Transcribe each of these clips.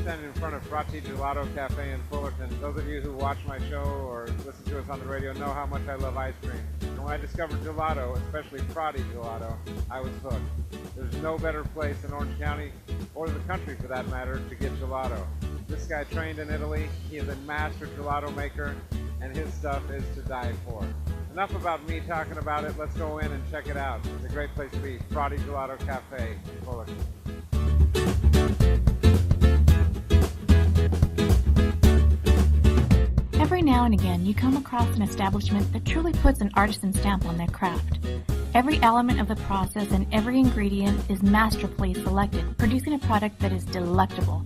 standing in front of Frati Gelato Cafe in Fullerton. Those of you who watch my show or listen to us on the radio know how much I love ice cream. And when I discovered gelato, especially Frati Gelato, I was hooked. There's no better place in Orange County, or the country for that matter, to get gelato. This guy trained in Italy, he is a master gelato maker, and his stuff is to die for. Enough about me talking about it, let's go in and check it out. It's a great place to be, Frati Gelato Cafe in Fullerton. Every now and again, you come across an establishment that truly puts an artisan stamp on their craft. Every element of the process and every ingredient is masterfully selected, producing a product that is delectable.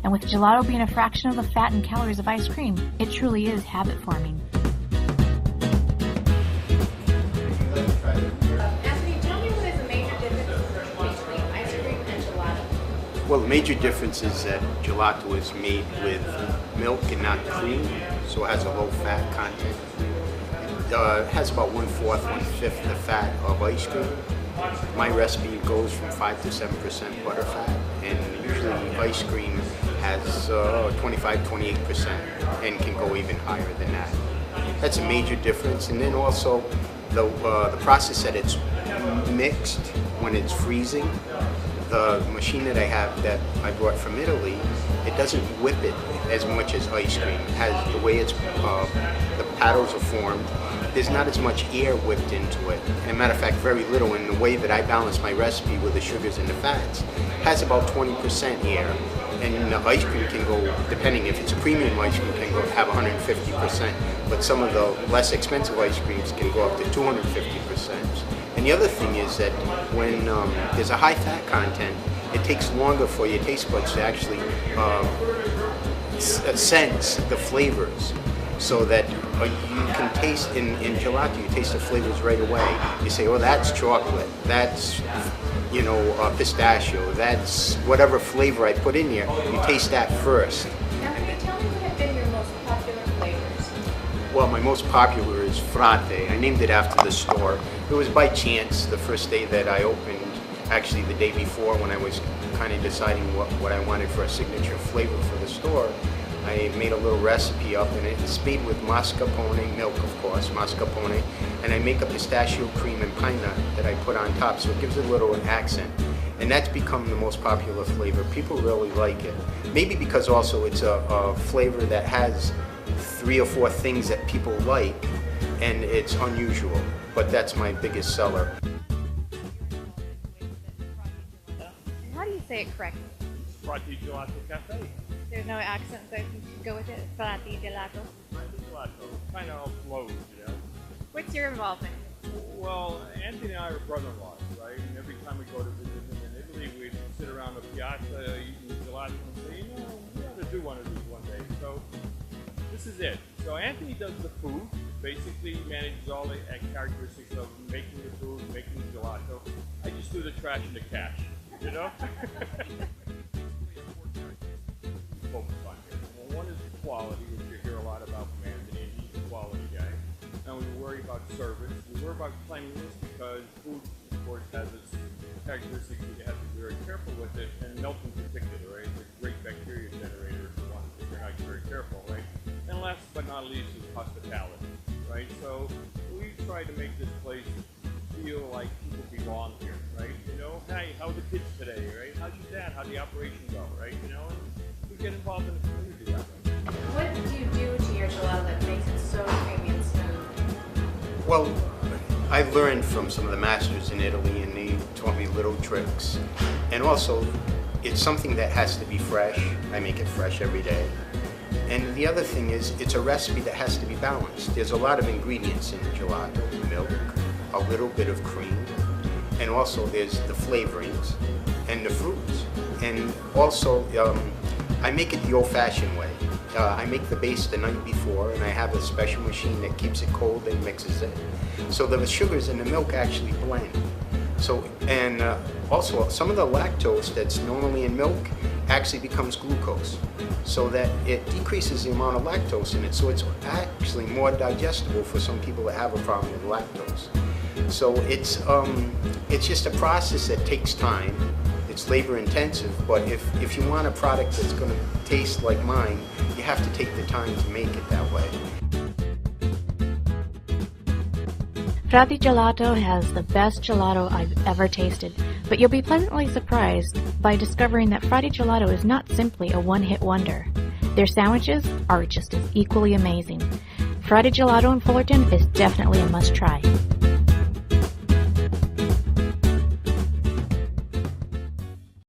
And with gelato being a fraction of the fat and calories of ice cream, it truly is habit forming. Anthony, tell me what is the major difference between ice cream and gelato? Well, the major difference is that gelato is made with milk and not cream, so it has a low fat content. It has about 1/4, 1/5 the fat of ice cream. My recipe goes from 5 to 7% butterfat, and usually ice cream has 25, 28% and can go even higher than that. That's a major difference. And then also the process that it's mixed when it's freezing. The machine that I have that I brought from Italy, it doesn't whip it as much as ice cream. It has the way it's the paddles are formed. There's not as much air whipped into it. As a matter of fact, very little. And the way that I balance my recipe with the sugars and the fats has about 20% air. And the ice cream can go, depending if it's a premium ice cream, can go have 150%. But some of the less expensive ice creams can go up to 250%. And the other thing is that when there's a high fat content, it takes longer for your taste buds to actually sense the flavors. So that you can taste, in gelato, you taste the flavors right away. You say, oh, that's chocolate, that's, pistachio, that's whatever flavor I put in here, you taste that first. Anthony, tell me what have been your most popular flavors? Well, my most popular is Frati. I named it after the store. It was by chance the first day that I opened, actually the day before when I was kind of deciding what I wanted for a signature flavor for the store. I made a little recipe up, and it's made with mascarpone, milk of course, mascarpone, and I make a pistachio cream and pine nut that I put on top, so it gives it a little accent. And that's become the most popular flavor. People really like it. Maybe because also it's a flavor that has 3 or 4 things that people like, and it's unusual, but that's my biggest seller. How do you say it correctly? Frati Gelato Cafe. There's no accent, so I can go with it. Frati Gelato. Frati Gelato. Kind of flows, What's your involvement? Well, Anthony and I are brother-in-laws, right? And every time we go to visit him in Italy, we'd sit around the piazza eating gelato and say, we ought to do one of these one day. So this is it. So Anthony does the food. Basically, he manages all the characteristics of making the food, making the gelato. I just do the trash and the cash, Focus on here. Well, one is quality, which you hear a lot about from Anthony. He's a quality guy. And we worry about service. We worry about cleanliness because food, of course, has its characteristics that you have to be very careful with it. And milk in particular, right? It's a great bacteria generator if you're not very careful, right? And last but not least is hospitality, right? So we try to make this place feel like people belong here, right? Hey, how are the kids today, right? How's your dad? How'd the operation go, right? And we get involved in the community that way. What do you do to your gelato that makes it so creamy and smooth? Well, I learned from some of the masters in Italy, and they taught me little tricks. And also, it's something that has to be fresh. I make it fresh every day. And the other thing is, it's a recipe that has to be balanced. There's a lot of ingredients in gelato: milk, a little bit of cream, and also there's the flavorings and the fruits. And also, I make it the old-fashioned way. I make the base the night before, and I have a special machine that keeps it cold and mixes it. So the sugars and the milk actually blend. So, and also some of the lactose that's normally in milk actually becomes glucose, so that it decreases the amount of lactose in it. So it's actually more digestible for some people that have a problem with lactose. So it's just a process that takes time. It's labor intensive, but if you want a product that's going to taste like mine, you have to take the time to make it that way. Frati Gelato has the best gelato I've ever tasted, but you'll be pleasantly surprised by discovering that Frati Gelato is not simply a one-hit wonder. Their sandwiches are just as equally amazing. Frati Gelato in Fullerton is definitely a must-try.